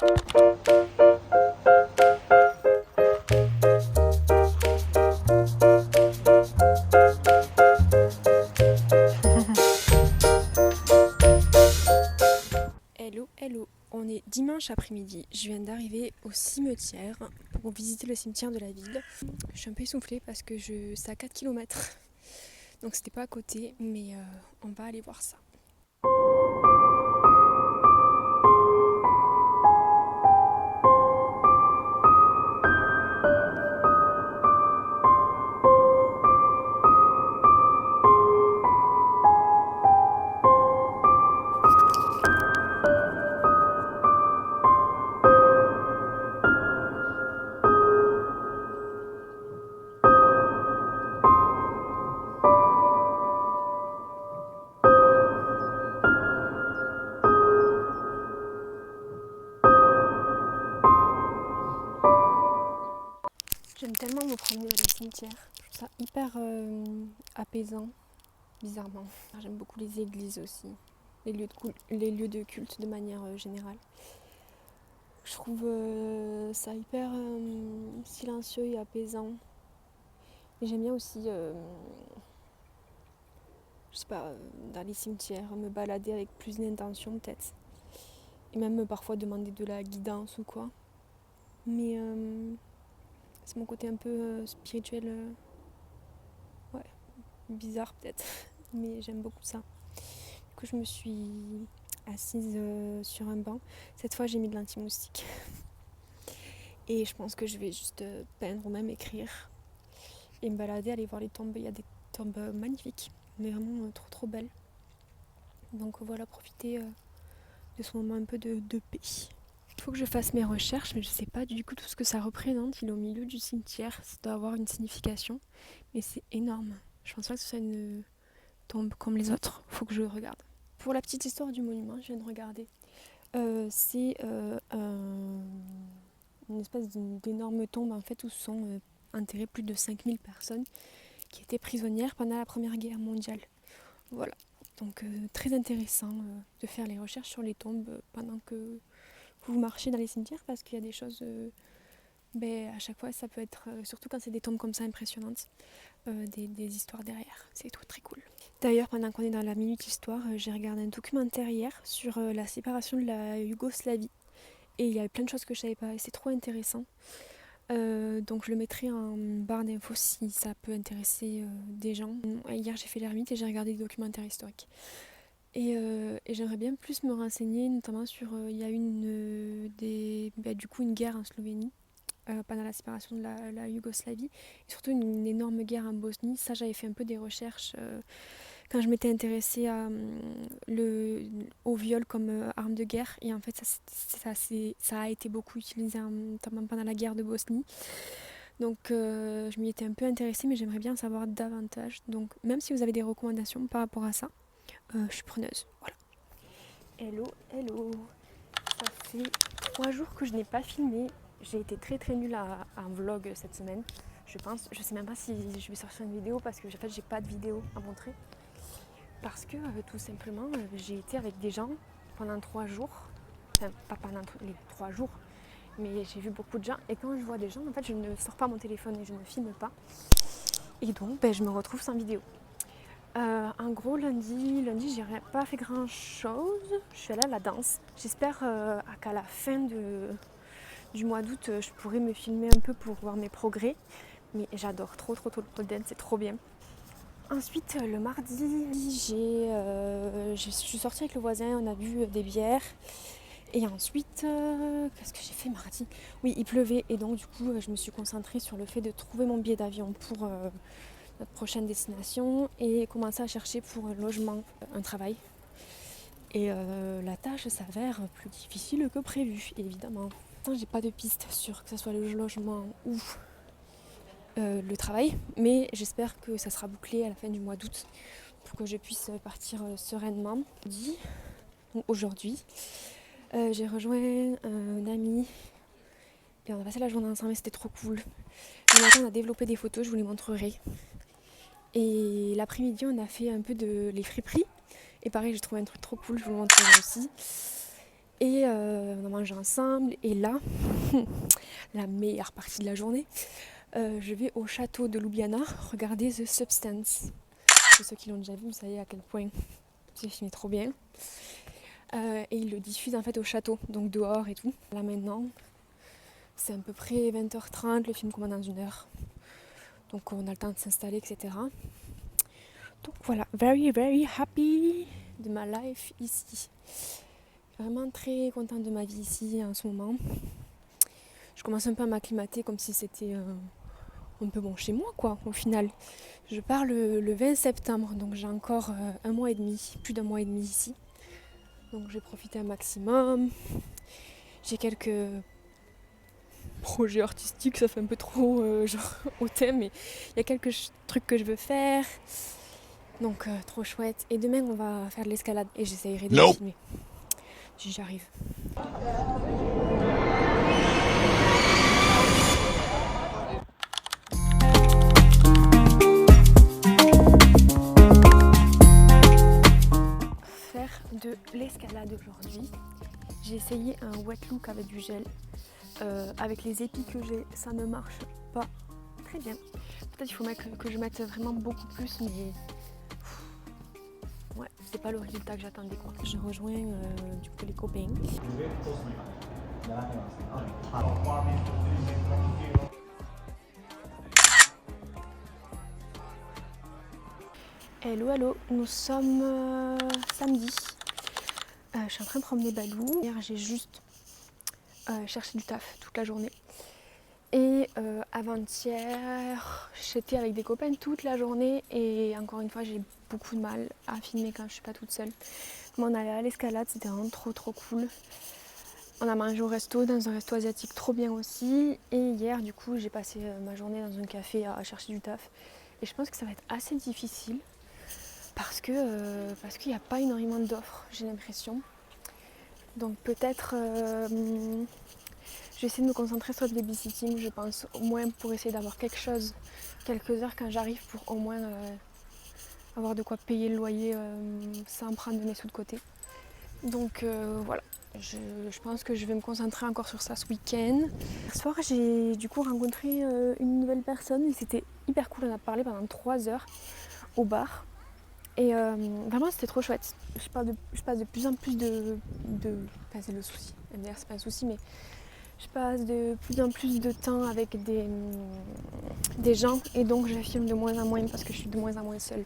Hello, hello, on est dimanche après-midi, je viens d'arriver au cimetière pour visiter le cimetière de la ville. Je suis un peu essoufflée parce que c'est à 4 km, donc c'était pas à côté, mais on va aller voir ça. J'aime tellement me promener dans les cimetières, je trouve ça hyper apaisant, bizarrement. J'aime beaucoup les églises aussi, les lieux de culte de manière générale. Je trouve ça hyper silencieux et apaisant. Et j'aime bien aussi, je sais pas, dans les cimetières, me balader avec plus d'intention peut-être. Et même parfois demander de la guidance ou quoi. Mais c'est mon côté un peu spirituel, ouais, bizarre peut-être. Mais j'aime beaucoup ça. Du coup, je me suis assise sur un banc. Cette fois, j'ai mis de l'anti-moustique. Et je pense que je vais juste peindre ou même écrire. Et me balader, aller voir les tombes. Il y a des tombes magnifiques, mais vraiment trop belles. Donc voilà, profiter de ce moment un peu de paix. Il faut que je fasse mes recherches, mais je sais pas du coup tout ce que ça représente. Il est au milieu du cimetière, ça doit avoir une signification, mais c'est énorme. Je pense pas que ce soit une tombe comme les autres, faut que je regarde. Pour la petite histoire du monument, je viens de regarder. C'est une espèce d'énorme tombe en fait où sont enterrées plus de 5000 personnes qui étaient prisonnières pendant la Première Guerre mondiale. Voilà, donc très intéressant de faire les recherches sur les tombes pendant que vous marchez dans les cimetières parce qu'il y a des choses, à chaque fois ça peut être, surtout quand c'est des tombes comme ça impressionnantes, des histoires derrière, c'est tout très cool. D'ailleurs, pendant qu'on est dans la minute histoire, j'ai regardé un documentaire hier sur la séparation de la Yougoslavie et il y avait plein de choses que je savais pas et c'est trop intéressant. Donc je le mettrai en barre d'infos si ça peut intéresser des gens. Hier j'ai fait l'ermite et j'ai regardé des documentaires historiques. Et j'aimerais bien plus me renseigner, notamment sur, il y a eu du coup une guerre en Slovénie pendant la séparation de la Yougoslavie, et surtout une énorme guerre en Bosnie. Ça, j'avais fait un peu des recherches quand je m'étais intéressée au viol comme arme de guerre, et en fait ça a été beaucoup utilisé notamment pendant la guerre de Bosnie. Donc je m'y étais un peu intéressée, mais j'aimerais bien en savoir davantage. Donc même si vous avez des recommandations par rapport à ça, je suis preneuse. Voilà. Hello, hello. Ça fait 3 jours que je n'ai pas filmé. J'ai été très nulle à un vlog cette semaine. Je pense, je sais même pas si je vais sortir une vidéo parce que en fait j'ai pas de vidéo à montrer. Parce que tout simplement j'ai été avec des gens pendant 3 jours. Enfin pas pendant les 3 jours, mais j'ai vu beaucoup de gens. Et quand je vois des gens, en fait je ne sors pas mon téléphone et je ne filme pas. Et donc je me retrouve sans vidéo. En gros, lundi, j'ai pas fait grand chose. Je suis allée à la danse. J'espère qu'à la fin du mois d'août, je pourrai me filmer un peu pour voir mes progrès. Mais j'adore trop le dance, c'est trop bien. Ensuite, le mardi, je suis sortie avec le voisin, on a bu des bières. Et ensuite, qu'est-ce que j'ai fait mardi ? Oui, il pleuvait et donc du coup, je me suis concentrée sur le fait de trouver mon billet d'avion pour notre prochaine destination et commencer à chercher pour un logement, un travail. Et la tâche s'avère plus difficile que prévu, évidemment. J'ai pas de piste sur que ce soit le logement ou le travail, mais j'espère que ça sera bouclé à la fin du mois d'août pour que je puisse partir sereinement. Donc aujourd'hui, j'ai rejoint un ami et on a passé la journée ensemble et c'était trop cool. Le matin, on a développé des photos, je vous les montrerai. Et l'après-midi, on a fait un peu les friperies. Et pareil, j'ai trouvé un truc trop cool, je vous le montrerai aussi. Et on a mangé ensemble. Et là, la meilleure partie de la journée, je vais au château de Ljubljana regarder The Substance. Pour ceux qui l'ont déjà vu, vous savez à quel point ce film est trop bien. Et ils le diffusent en fait au château, donc dehors et tout. Là maintenant, c'est à peu près 20h30, le film commence dans 1 heure. Donc on a le temps de s'installer, etc. Donc voilà, very very happy de ma life ici. Vraiment très contente de ma vie ici en ce moment. Je commence un peu à m'acclimater comme si c'était un peu bon chez moi quoi au final. Je pars le 20 septembre, donc j'ai encore un mois et demi, plus d'1 mois et demi ici. Donc j'ai profité un maximum. J'ai quelques projets artistiques, ça fait un peu trop genre au thème, mais il y a quelques trucs que je veux faire. Donc trop chouette. Et demain on va faire de l'escalade et j'essayerai de le filmer. Si j'y arrive. Faire de l'escalade aujourd'hui. J'ai essayé un wet look avec du gel. Avec les épis que j'ai, ça ne marche pas très bien. Peut-être il faut que je mette vraiment beaucoup plus, mais ouais, c'est pas le résultat que j'attendais quoi. Je rejoins du coup les copains. Hello, nous sommes samedi. Je suis en train de promener Balou. Hier j'ai juste cherché du taf toute la journée. Et avant-hier, j'étais avec des copains toute la journée et encore une fois j'ai beaucoup de mal à filmer quand je suis pas toute seule. Mais on allait à l'escalade, c'était vraiment trop cool. On a mangé au resto, dans un resto asiatique trop bien aussi. Et hier du coup j'ai passé ma journée dans un café à chercher du taf. Et je pense que ça va être assez difficile parce qu'il n'y a pas énormément d'offres, j'ai l'impression. Donc peut-être je vais essayer de me concentrer sur le babysitting, je pense, au moins pour essayer d'avoir quelque chose, quelques heures quand j'arrive pour au moins avoir de quoi payer le loyer sans prendre de mes sous de côté. Donc voilà, je pense que je vais me concentrer encore sur ça ce week-end. Ce soir j'ai du coup rencontré une nouvelle personne et c'était hyper cool, on a parlé pendant 3 heures au bar. Et vraiment c'était trop chouette. Je passe de plus en plus enfin, c'est le souci, MDR c'est pas un souci, mais je passe de plus en plus de temps avec des gens et donc je filme de moins en moins parce que je suis de moins en moins seule.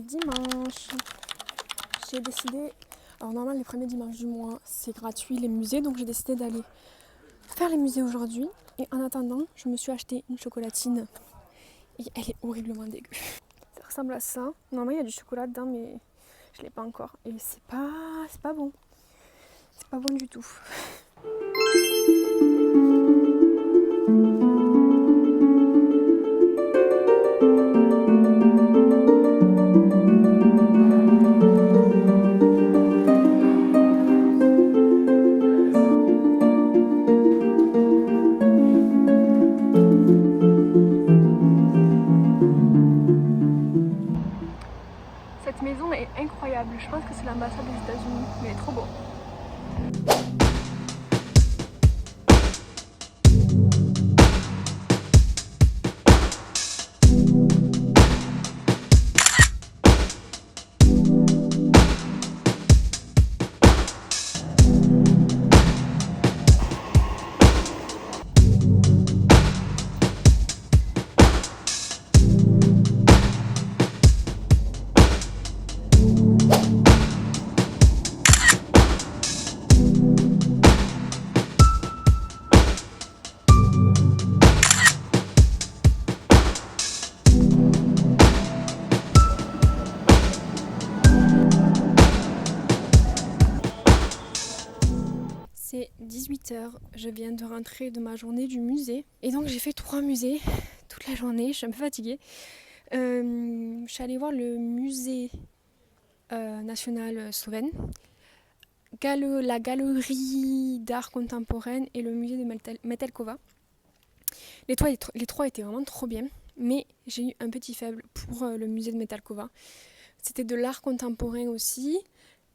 Dimanche, j'ai décidé, alors normalement les premiers dimanches du mois c'est gratuit les musées, donc j'ai décidé d'aller faire les musées aujourd'hui et en attendant je me suis acheté une chocolatine et elle est horriblement dégueu. Ça ressemble à ça, normalement il y a du chocolat dedans mais je l'ai pas encore et c'est pas bon, c'est pas bon du tout. Cette maison est incroyable, je pense que c'est l'ambassade des États-Unis, mais elle est trop beau. C'est 18 h, je viens de rentrer de ma journée du musée. Et donc j'ai fait 3 musées toute la journée, je suis un peu fatiguée. Je suis allée voir le musée national slovène, la galerie d'art contemporain et le musée de Metelkova. Les trois étaient vraiment trop bien, mais j'ai eu un petit faible pour le musée de Metelkova. C'était de l'art contemporain aussi,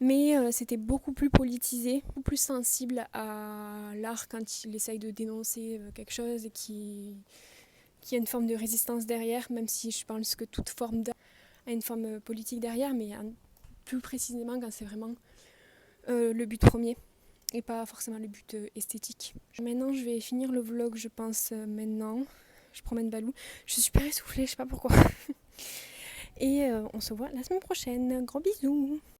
mais c'était beaucoup plus politisé, beaucoup plus sensible à l'art quand il essaye de dénoncer quelque chose et qui a une forme de résistance derrière, même si je pense que toute forme d'art a une forme politique derrière, mais plus précisément quand c'est vraiment le but premier et pas forcément le but esthétique. Maintenant, je vais finir le vlog, je pense, maintenant. Je promène Balou. Je suis super essoufflée, je sais pas pourquoi. Et on se voit la semaine prochaine. Gros bisous!